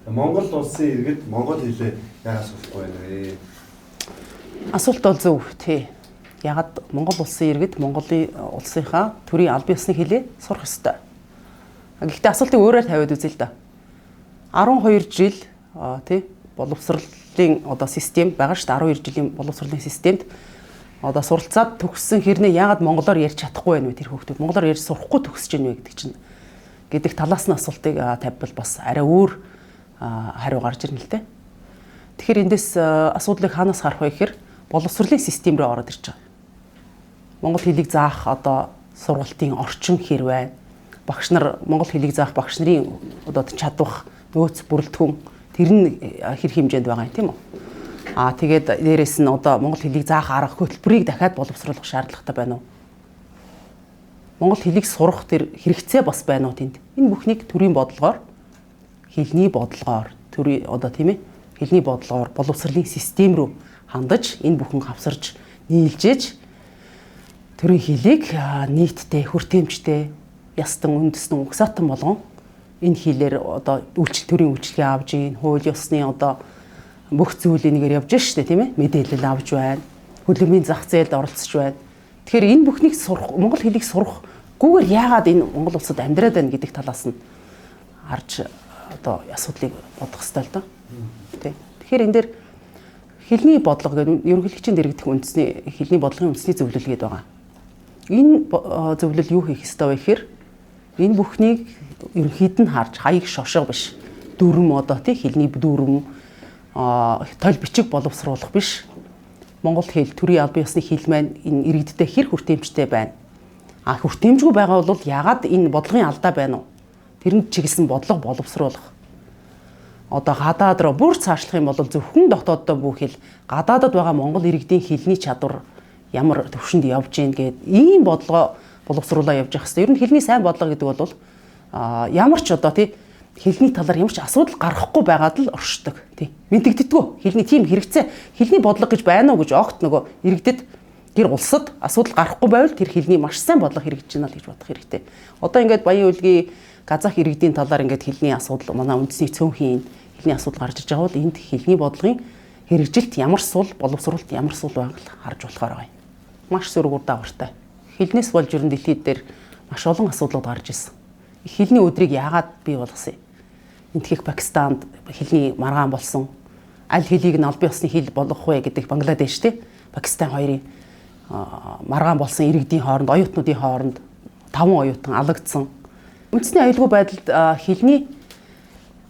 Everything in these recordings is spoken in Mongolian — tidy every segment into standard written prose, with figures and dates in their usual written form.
Монгол улсын иргэд монгол хэлээ яагаад сурахгүй байна вэ? Асуулт бол зөв тий. Ягаад Монгол улсын иргэд Монголын улсынхаа төрийн аль биесны хэлээ сурах ёстой. Гэхдээ асуултыг өөрөөр тавиад үзье л да. 12 жил тий боловсролын систем байгаа шүү дээ. 12 жилийн боловсролын системд суралцаад төгссөн хэрнээ яагаад монголоор ярьж чадахгүй байна вэ тэр хүүхдүүд? Монголоор ярьж сурахгүй төгсөж байна вэ гэдэг талаас нь асуултыг тавьбал бас арай өөр хариу гарч ирнэ л дээ. Тэгэхээр эндээс асуудлыг хаанаас харах вэ гэхээр боловсролын систем рүү ороод ирж байгаа. Монгол хэлийг заах сургалтын орчин хэр байна? Багш нар монгол хэлийг заах багш нарын чадвах нөөц бүрэлдэхүүн тэр нь хэр хэмжээнд байгаа юм тийм үү? Тэгээд дээрэс нь монгол хэлийг заах арга хөтөлбөрийг дахиад боловсруулах шаардлагатай байна уу? Монгол хэлийг сурах тэр хэрэгцээ бас байна уу тэнд? Энэ бүхнийг төрийн бодлогоор хэлний бодлогоор хэлний бодлогоор боловсролын систем рүү хандаж энэ бүхэн хавсарж нийлжээж төрийн хэлийг нийтдээ хүртээмжтэй ястан үндэстэн угсаатан болгон энэ хэлээр төрийн үйлчлэгээ авж ийн хууль ёсны бүх зүйлийг нэгээр явж штэ тийм ээ мэдээлэл авж байна. Хөдөлмөрийн зах зээлд оролцож байна. Тэгэхээр энэ бүхнийг сурах монгол хэлийг сурахгүйгээр яагаад энэ Монгол улсад амьдраад байна гэдэг талаас нь харж асуудлыг бодох хэрэгтэй л доо. Тэ. Тэгэхээр энэ дээр хэлний бодлого гэдэг ерөнхийлөгчийн дэргэдэх үндэсний хэлний бодлогын үндэсний зөвлөл гэдэг байгаа. Энэ зөвлөл юу хийх ёстой вэ гэхээр энэ бүхнийг ерөнхийд нь харж хаяг шошго биш. Дүрм хэлний дүрм тойл бичиг боловсруулах биш. Монгол хэл төрийн аль биесны хэл маань энэ иргэдтэй хэр хүртээмжтэй байна. Хүртээмжгүй байгаа бол яагаад энэ бодлогын алдаа байна уу? Тэрэнд чиглэсэн бодлого боловсруулах. Гадаад руу бүр цаашлах юм бол зөвхөн дотооддоо бүх хэл гадаадд байгаа монгол иргэдийн хэлний чадвар ямар төвшөнд явж гин гэд ийм бодлого боловсруулаа явж явах хэрэгтэй. Ер нь хэлний сайн бодлого гэдэг бол ямар ч хэлний талаар ямар ч асуудал гарахгүй байгаад л оршдог. Мэдэгддэггүй. Хэлний тийм хэрэгцээ, хэлний бодлого гэж байна уу гэж огт иргэдэд гэр улсад асуудал гарахгүй байвал тэр хэлний маш сайн бодлого хэрэгжиж байна л гэж бодох хэрэгтэй. Ингээд Баян Улгийн Казах иргэдийн талаар хэлний асуудал манай үндэсний цөөнхийн хэлний асуудал гарч иж байгаа бол энд хэлний бодлогын хэрэгжилт ямар сул, боловсруулалт ямар сул байгааг харж болохоор байна. Маш сөрөг дагавартай. Хэлнээс болж ер нь дэлхийд дээр маш олон асуудлууд гарч ирсэн. Хэлний өдрийг яагаад бий болгосон юм? Энтхийг Пакистанд хэлний маргаан болсон. Аль хэлийг нь аль биесны хэл болгох вэ гэдэг Бангладеш Пакистан хоёрын маргаан болсон иргэдийн хооронд, оюутнуудын хооронд 5 оюутан алагдсан. Үндэсний аюулгүй байдалд хэлний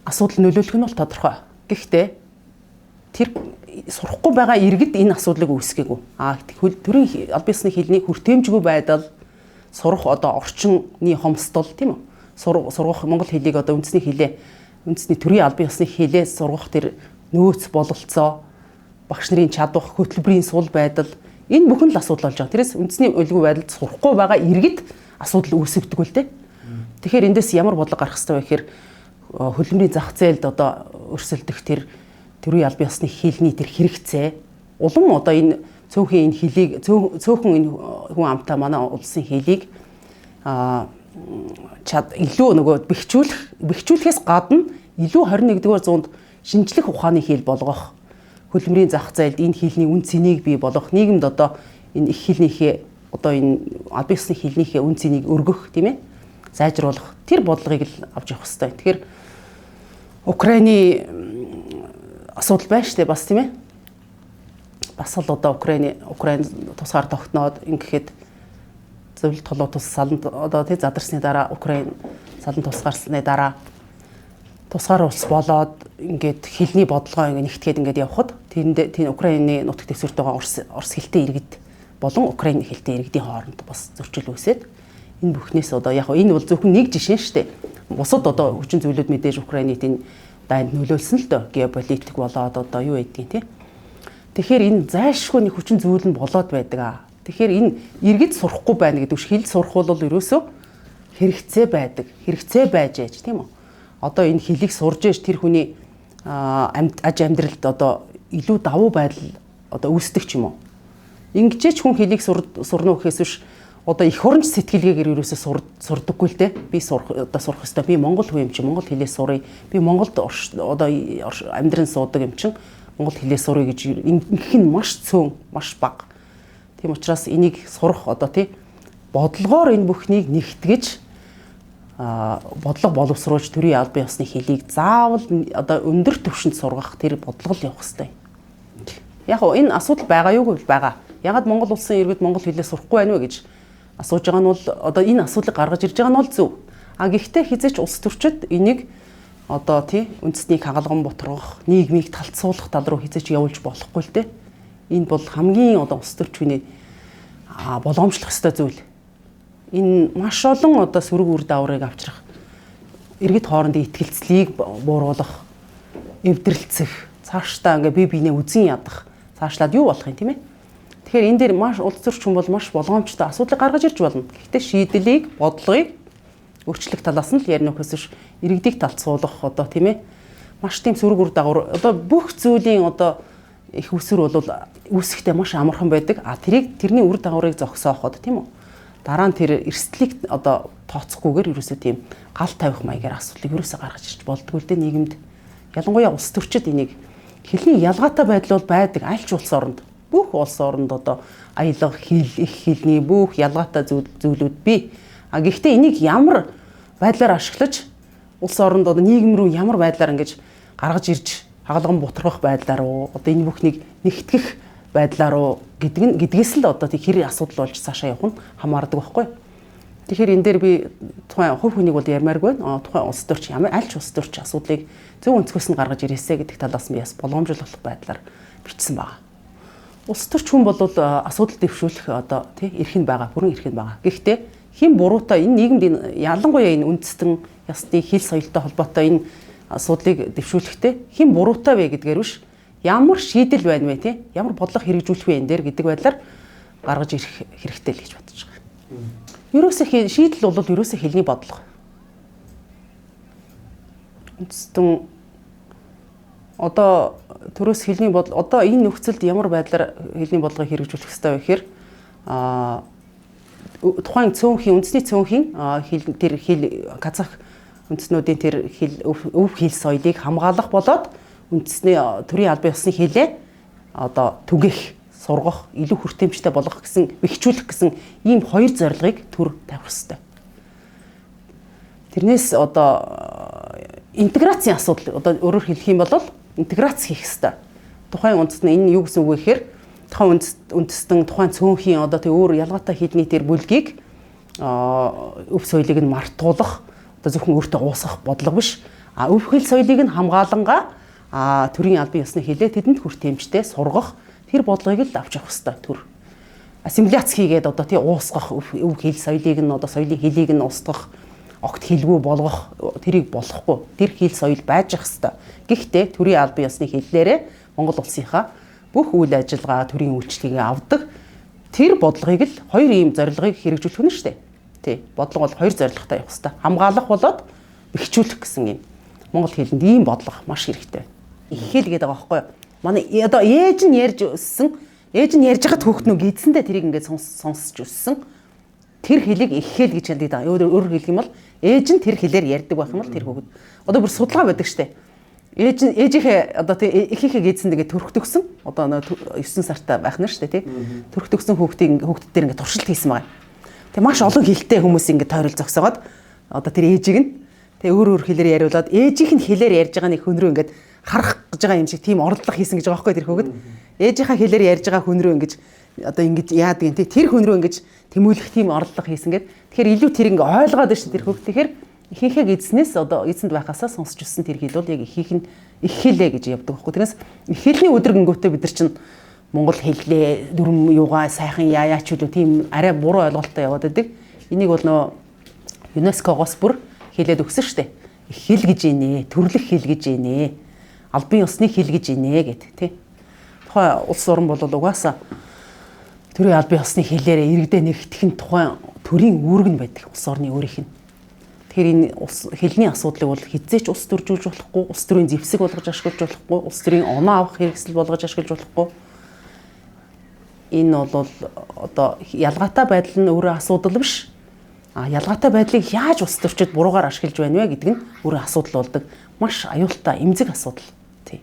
асуудал нөлөөлөх нь бол тодорхой. Гэхдээ тэр сурахгүй байгаа иргэд энэ асуудлыг үүсгээгүй. Төрийн аль биесны хэлний хүртээмжгүй байдал сурах орчны хомсдол тийм үү? Сургах монгол хэлийг үндэсний төрийн аль биесны хэлээ сургах тэр нөөц бололцоо багш нарын чадвах хөтөлбөрийн сул байдал энэ бүхэн л асуудал болж байгаа. Тэрээс үндэсний аюулгүй байдалд сурахгүй байгаа иргэд асуудал үүсгэдэг л дээ. Тэгэхээр эндээс ямар бодлого гарах хэрэгтэй вэ гэхээр хөдөлмөрийн зах зээлд өрсөлдөх тэр төрийн аль биесны хэлний тэр хэрэгцээ улам энэ цөөхөн энэ хэлийг цөөхөн энэ хүн амтаа манай улсын хэлийг илүү бэхжүүлэхээс гадна илүү 21-р зуунд шинжлэх ухааны хэл болгох хөдөлмөрийн зах зээлд энэ хэлний үн цэнийг бий болгох нийгэмд энэ их хэлнийхээ энэ аль биесны хэлнийхээ үн цэнийг өргөх тийм ээ зайжруулах тэр бодлогыг л авч явах хэрэгтэй. Тэгэхээр Украины асуудал байна шүү дээ бас тийм ээ. Бас л Украин тусгаар тогтноод ингэхэд зөвлөлт толгой тус салан задарсны дараа Украин салан тусгаарсны дараа тусгаар улс болоод хэлний бодлогоо нэгтгээд явхад тийм Украины нутаг дэвсгэрт байгаа орос хэлтэй иргэд болон Украин хэлтэй иргэдийн хооронд бас зөрчил үүсээд энэ бүхнээс яг энэ бол зөвхөн нэг жишээ шүү дээ. Бусад хүчин зүйлүүд мэдээж Украиныг энэ дайнд нөлөөлсөн л доо геополитик болоод юу байдгийг тийм. Тэгэхээр энэ зайлшгүй нэг хүчин зүйл нь болоод байдаг. Тэгэхээр энэ иргэд сурахгүй байна гэдэг үш хэл сурах бол ерөөсөө хэрэгцээ байдаг. Хэрэгцээ байж ээж тийм үү? Энэ хэлийг сурж ээж тэр хүний аж амьдралд илүү давуу байдал үүсдэг ч юм уу. Ингэжээч хүн хэлийг сурна уу гэхээс биш одоо их хурамч сэтгэлгээгээр ерөөсөө сурдаггүй л дээ. Би сурах ёстой. Би монгол хүн юм чи монгол хэлээ сурыг. Би Монголд одоо амьдран суудаг юм чин монгол хэлээ сурыг гэж ингэх нь маш цөөн, маш бага. Тийм учраас энийг сурах одоо тий бодлогоор энэ бүхнийг нэгтгэж бодлого боловсруулж төрийн албан ёсны хэлийг заавал одоо өндөр түвшинд сургах тэр бодлого л явах хэрэгтэй. Яг гоо энэ асуудал байгаа юу гэвэл байгаа. Ягаад Монгол улсын иргэд монгол хэлээ сурахгүй байна вэ гэж асууж байгаа нь бол одоо энэ асуудлыг гаргаж ирж байгаа нь бол зөв. Гэхдээ хизээч улс төрчид энийг одоо тий үндэснийг хагалган бутгах, нийгмийг талцуулах тал руу хизээч явуулж болохгүй л дээ. Энэ бол хамгийн одоо улс төрчхүний боломжлох ёстой зүйл. Энэ маш олон одоо сөрөг үр дагаврыг авчрах, иргэд хоорондын итгэлцлийг бууруулах, эвдэрлцэх, цаашдаа ингээ бие биенээ үзэн ядах, цаашлаад юу болох юм тийм ээ? Тэгэхээр энэ дээр маш улс төрч хүн бол маш болгоомжтой асуудлыг гаргаж ирж болно. Гэхдээ шийдлийг, бодлогыг өөрчлөх талаас нь л ярина хөөс биш иргэдийг талцуулах одоо тийм ээ? Маш тийм сөрөг үр дагавар одоо бүх зүйлийн одоо их үсэр бол үүсэхдээ маш амархан байдаг. Тэрний үр дагаврыг зогсооход тийм үү? Дараа нь тэр эрсдлийг одоо тооцохгүйгээр ерөөсөө тийм гал тавих маягаар асуудлыг ерөөсөө гаргаж ирж болдгоо л дээ нийгэмд. Ялангуяа улс төрчид энийг хэлний ялгаатай байдал бол байдаг аль ч улс оронд. Бүх улс оронд одоо аялга хэл, их хэлний бүх ялгаатай зүйлүүд бий. Гэхдээ энийг ямар байдлаар ашиглаж улс оронд одоо нийгэм рүү ямар байдлаар ингэж гаргаж ирж хагалган бутгах байдлаар одоо энэ бүхнийг нэгтгэх байдлаар гэдгээс л одоо тий хэрэг асуудал болж цаашаа явах нь хамаардаг байхгүй. Тэгэхээр энэ дээр би тухайн хувь хүнийг бол ярмааргүй байна. Тухайн улс төрч ямар аль ч улс төрч асуудлыг зөв өнцгөөс нь гаргаж ирээсэ гэдэг талаас нь яс боломжлох байдлаар бичсэн байна. Улс төрч хүн бол асуудал дэвшүүлэх одоо тий эрх нь байгаа, бүрэн эрх нь байгаа. Гэхдээ хэн буруутай энэ нийгэмд ялангуяа энэ үндэстэн ясны хил соёлтой холбоотой энэ асуудлыг дэвшүүлэхдээ хэн буруутай вэ гэдгээр биш ямар шийдэл байна вэ тий ямар бодлого хэрэгжүүлэх вэ энэ дээр гэдэг байдлаар гаргаж ирэх хэрэгтэй л гэж бодож байгаа. Ерөөсөө шийдэл бол ерөөсөө хэлний бодлого. Үндэстэн одоо төрөөс хэлний бодлого одоо энэ нөхцөлд ямар байдлаар хэлний бодлогыг хэрэгжүүлэх ёстой вэ гэхээр тухайн цөөнхийн үндэсний цөөнхийн тэр хэл казах үндэснүүдийн тэр хэл өв хэл соёлыг хамгаалах болоод үндэсний төрийн албан ёсны хэлээ одоо түгэх, сургах, илүү хүртээмжтэй болгох гэсэн, бэхжүүлэх гэсэн ийм хоёр зорилгыг төр тавих хэрэгтэй. Тэрнээс одоо интеграцийн асуудал одоо өөрөөр хэлэх юм бол интеграц хийх хэрэгтэй. Тухайн үндэстэн энэ юу гэсэн үг вэ гэхээр тухайн үндэстэн тухайн цөөнхийн одоо тэг өөр ялгаатай хэлний тэр бүлгийг өв соёлыг нь мартуулах одоо зөвхөн өөртөө уусгах бодлого биш. Өв хэл соёлыг нь хамгаалангаа төрийн албан ёсны хэлээ тэдэнд хүртээмжтэй сургах тэр бодлогыг л авч явах хэрэгтэй төр. Ассимиляц хийгээд одоо тий уусгах өв хэл соёлыг нь одоо соёлын хэлийг нь устгах, огт хэлгүй болгох тэрийг болохгүй. Тэр хэл соёл байж ах хэрэгтэй. Гэхдээ төрийн албан ёсны хэллээрээ Монгол улсынхаа бүх үйл ажиллагаа төрийн үйлчлэгийг авдаг тэр бодлогыг л хоёр ийм зорилгыг хэрэгжүүлэх нь шүү дээ. Тий. Бодлого бол хоёр зорилготой явах хэрэгтэй. Хамгаалах болоод бэхжүүлэх гэсэн юм. Монгол хэлэнд ийм бодлого маш хэрэгтэй. Их хэл гэдэг байгаа байхгүй юу? Манай одоо ээж нь ярьж өссөн, ээж нь ярьж хахад хүүхднүү гидсэндээ тэрийг ингээд сонсч өссөн. Тэр хэлийг их хэл гэж хэлдэг даа. Өөрөөр хэлэх юм бол ээж нь тэр хэлээр ярьдаг байх юм бол тэр хүүхэд. Одоо бүр судалгаа байдаг штэ. Ээжийнхээ одоо тий ихийнхээ гидсэнд ингээд төрөхтөгсөн. Одоо 9 сартай байх нь штэ тий. Төрөхтөгсөн хүүхдүүд дээр ингээд туршилт хийсэн байгаа. Тэг маш олон хэлтэй хүмүүс ингээд тойрол зогсоогоод одоо тэр ээжийг нь тэг өөр хэлээр яриулаад ээжийнх нь хэлээр ярьж байгаа нэг хүн рүү ингээд харах гэж байгаа юм шиг тийм оролдлого хийсэн гэж байгаа байхгүй тэр хүүхэд. Ээжийнхаа хэлээр ярьж байгаа хүн рүү ингэж одоо ингэж яадаг юм тий тэр хүн рүү ингэж тэмүүлэх тийм оролдлого хийсэн гэд. Тэгэхээр илүү тэр ингээ ойлгоод байна шүү тэр хүүхэд. Тэгэхээр ихийнхээ эзнээс одоо эзэнд байхасаа сонсч өссөн тэр хэл бол яг ихийнх нь их хэлээ гэж явдаг байхгүй. Тэрнээс их хэлний өдрөнгөтэй бид нар чинь монгол хэллээ дүрм юугаа сайхан яаяач үлээ тийм арай буруу ойлголттой яваад байдаг. Энийг бол нөө ЮНЕСКО-гоос бүр хэлээд өгсөн шүү дээ. Их хэл гэжийнэ, төрлөх хэл гэжийнэ, албан ёсны хэл гэжийнэ гэд тий. Тухайн улс орн бол угаасаа төрийн албан ёсны хэлээрээ иргэдээ нэгтгэх нь тухайн төрийн үүрэг нь байдаг улс орны өөрийнх нь. Тэгэхээр энэ хэлний асуудлыг бол хизээч улс төржүүлж болохгүй, улс төрийн зэвсэг болгож ашиглаж болохгүй, улс төрийн оноо авах хэрэгсэл болгож ашиглаж болохгүй. Энэ бол одоо ялгаатай байдал нь өөрөө асуудал биш. Ялгаатай байдлыг яаж улс төрчид буруугаар ашиглаж байна вэ гэдэг нь өөрөө асуудал болдог. Маш аюултай эмзэг асуудал. Тий.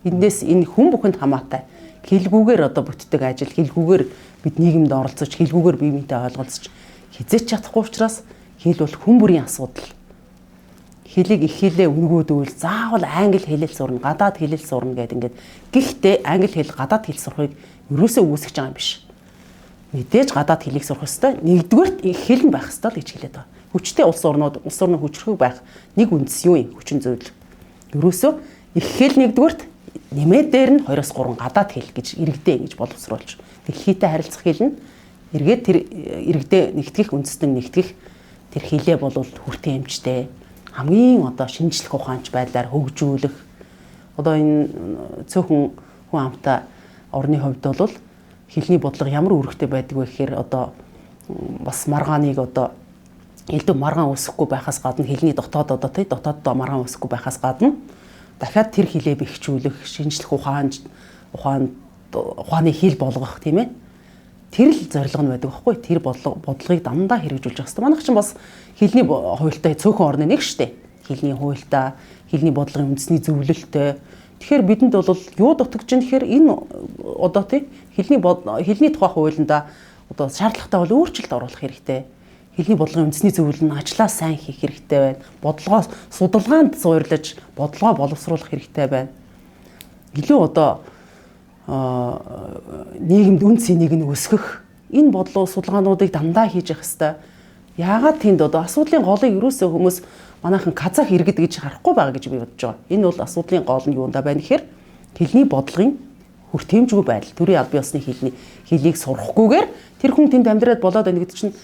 Эндээс энэ хүн бүхэнд хамаатай хэлгүүгээр одоо бүтдэг ажил, хэлгүүгээр бид нийгэмд оролцож, хэлгүүгээр бие биентэй ойлголцож хизээч чадахгүй учраас хэл бол хүн бүрийн асуудал. Хэлийг их хэлээ өнгөөдвөл заавал англи хэлэл сурна, гадаад хэлэл сурна гэдэг ингээд. Гэхдээ англи хэл, гадаад хэл сурахыг ерөөсөө үүсгэж байгаа юм биш. Мэдээж гадаад хэлийг сурах ёстой. Нэгдүгээрт их хэл нь байх ёстой л гэж хэлээд байгаа. Хүчтэй улс орнууд хүчрхэг байх нэг үндэс юу юм? Хүчин зүйл. Ерөөсөө их хэл нэгдүгээрт нэмээд дээр нь 2-3 гадаад хэл гэж иргэдээ гэж боловсруулж. Дэлхийтэй харилцах хэл нь эргээд тэр иргэдээ нэгтгэх, үндэстэн нэгтгэх тэр хэлээ бол хүртэн эмчтэй хамгийн одоо шинжлэх ухаанч байдлаар хөгжүүлэх. Одоо энэ цөөхөн хүн амтай орны хувьд бол хэлний бодлого ямар үүрэгтэй байдаг вэ гэхээр одоо бас маргааныг одоо элдв маргаан үүсэхгүй байхаас гадна хэлний дотоод одоо тий дотооддоо маргаан үүсэхгүй байхаас гадна дахиад тэр хэлээ бэхжүүлэх, шинжлэх ухааны хэл болгох тийм ээ. Тэр л зорилго нь байдаг байхгүй. Тэр бодлогыг дандаа хэрэгжүүлж явах хэрэгтэй. Манайх чинь бас хэлний хуультай цөөхөн орны нэг штэ. Хэлний хуультай, хэлний бодлогын үндэсний зөвлөлттэй. Тэгэхээр бидэнд бол юу дутагдж байна гэхээр энэ одоо тий хэлний тухай хуулиндаа одоо шаардлагатай бол өөрчлөлт оруулах хэрэгтэй. Хэлний бодлогын үндэсний зөвлөл нь ажлаа сайн хийх хэрэгтэй байна. Бодлогоо судалгаанд суурилж, бодлогоо боловсруулах хэрэгтэй байна. Илүү одоо нийгэмд үн цэнийг нь өсгөх энэ бодлого судалгаануудыг дандаа хийж явах хэрэгтэй. Яагаад тэнд одоо асуудлын голыг юусоо хүмүүс манайхан казах иргэд гэж харахгүй байгаа гэж би бодож байгаа. Энэ бол асуудлын гол нь юундаа байна гэхээр хэлний бодлогын хүртээмжгүй байдал. Төрийн албан ёсны хэлийг сурахгүйгээр тэр хүн тэнд амьдраад болоод байна гэдэг чинь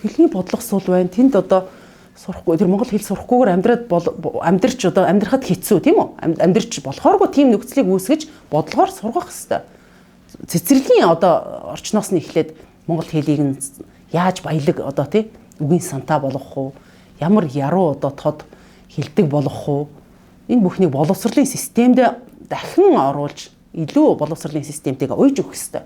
хэлний бодлого сул байна. Тэнд одоо сурахгүй тэр монгол хэл сурахгүйгээр амьдрч одоо амьдрахад хэцүү тийм үү? Амьдрч болохооргүй тийм нөхцөлийг үүсгэж бодлогоор сургах хэрэгтэй. Цэцэрлэгийн одоо орчноос нь эхлээд монгол хэлийг нь яаж баялаг одоо тий үгийн сантаа болгох уу? Ямар яруу одоо тод хилдэг болгох уу? Энэ бүхнийг боловсролын системд дахин оруулж илүү боловсролын системтэйг уйж өгөх хэрэгтэй.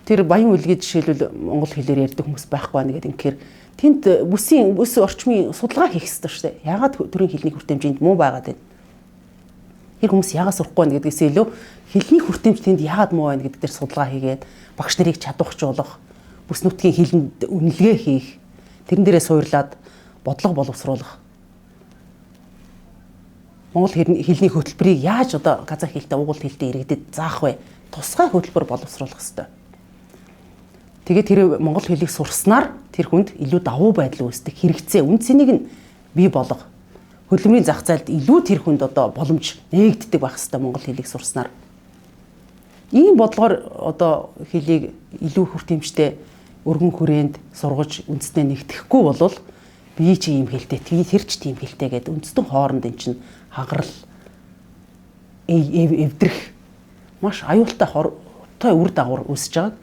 Тэр баян үлгийн жишээлбэл монгол хэлээр ярьдаг хүмүүс байхгүй байна гэдэг инхээр тэнд бүс орчмын судалгаа хийх хэрэгтэй шүү дээ. Яагаад төрийн хэлний хүртээмжинд муу байгаад байна? Тэр хүмүүс яагаад сурахгүй байна гэдгээс илүү хэлний хүртээмж тэнд яагаад муу байна гэдэг дээр судалгаа хийгээд багш нарыг чадварчлуулах, бүс нутгийн хэлэнд үнэлгээ хийх, тэрэн дээрээ суурлаад бодлого боловсруулах. Монгол хэлний хөтөлбөрийг яаж одоо казах хэлтэй, угуул хэлтэй иргэдэд заах вэ? Тусгай хөтөлбөр боловсруулах хэрэгтэй. Тэгээд тэр монгол хэлийг сурснаар тэр хүнд илүү давуу байдал үүсдэг, хэрэгцээ, үн цэнийг нь бий болгох. Хөдөлмөрийн зах зээлд илүү тэр хүнд одоо боломж нээгддэг байх хэрэгтэй монгол хэлийг сурснаар. Ийм бодлогоор одоо хэлийг илүү хүртээмжтэй өргөн хүрээнд сургаж үндэснээ нэгтгэхгүй бол би чи ийм хэлтэй, тэр ч тийм хэлтэй гэдэг үндэстэн хооронд эн чинь хагарал, эвдрэх маш аюултай хортой үр дагавар үүсэж байгааг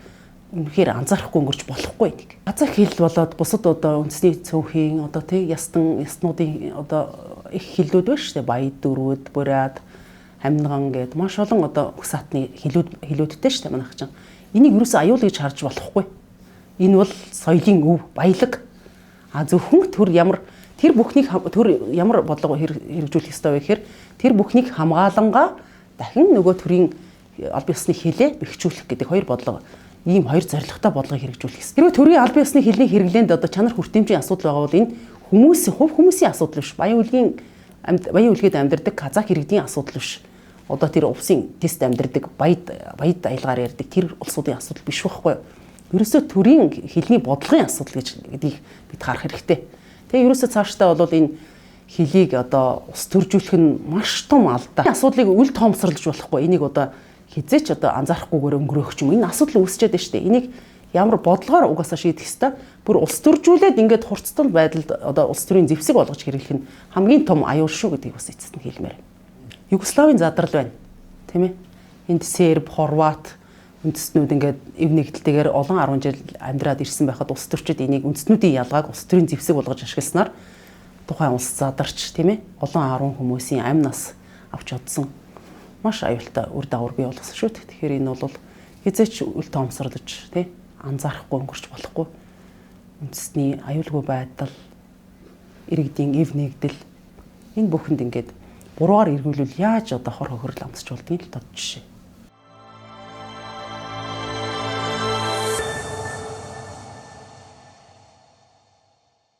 үнэхээр анзаарахгүй өнгөрч болохгүй нэг. Казах хэл болоод бусад одоо үндэсний цөөхөн одоо тий яснуудын одоо их хэлүүд байна шүү дээ. Баяд дөрүүд, бурят, хамниган гэд маш олон одоо үгс хатны хэлүүдтэй шүү дээ манайх чинь. Энийг юусэн аюул гэж харж болохгүй. Энэ бол соёлын өв, баялаг. Зөвхөн тэр бүхнийг ямар бодлого хэрэгжүүлэх ёстой вэ гэхээр тэр бүхнийг хамгаалангаа дахин нөгөө төрийн албан ёсны хэлээ бэхжүүлэх гэдэг хоёр бодлого. Ийм хоёр зорилготой бодлогыг хэрэгжүүлэх ёстой. Хэрвээ төрийн албан ёсны хэлний хэрэглээнд одоо чанар хүртээмжийн асуудал байгаа бол энэ хүмүүсийн асуудал биш. Баян үлгээд амьдардаг казах иргэдийн асуудал биш. Одоо тэр улсын тест амьдардаг баяд аялгаар ярьдаг тэр улсуудын асуудал биш байхгүй юу? Ерөөсөө төрийн хэлний бодлогын асуудал гэдгийг бид харах хэрэгтэй. Тэгээ ерөөсөө цаашдаа бол энэ хэлийг одоо ус төржүүлэх нь маш том алдаа. Асуудлыг үл тоомсорлож болохгүй. Энийг одоо хизээч одоо анзаарахгүйгээр өнгөрөөх юм. Энэ асуудал үүсчээд байна шүү дээ. Энийг ямар бодлогоор угаасаа шийдэх ёстой. Бүр улс төржүүлээд ингээд хурцтай байдалд одоо улс төрийн зэвсэг болгож хэрэглэх нь хамгийн том аюул шүү гэдгийг бас эцэст нь хэлмээр. Югославийн задрал байна. Тийм ээ. Энд Серб, Хорват үндэстнүүд ингээд эв нэгдэлтэйгээр олон 10 жил амьдраад ирсэн байхад улс төрчид энийг үндэстнүүдийн ялгааг улс төрийн зэвсэг болгож ашигласнаар тухайн улс задарч тийм ээ. Олон 10 хүмүүсийн амь нас авч одсон маш аюултай үр дагавар бий болгосон шүү дээ. Тэгэхээр энэ бол хизээч үл тоомсорлож тий анзаарахгүй өнгөрч болохгүй үндэсний аюулгүй байдал, иргэдийн эв нэгдэл энэ бүхэнд ингээд буруугаар эргүүлвэл яаж одоо хор хохирол амсч болдгийг л тод жишээ.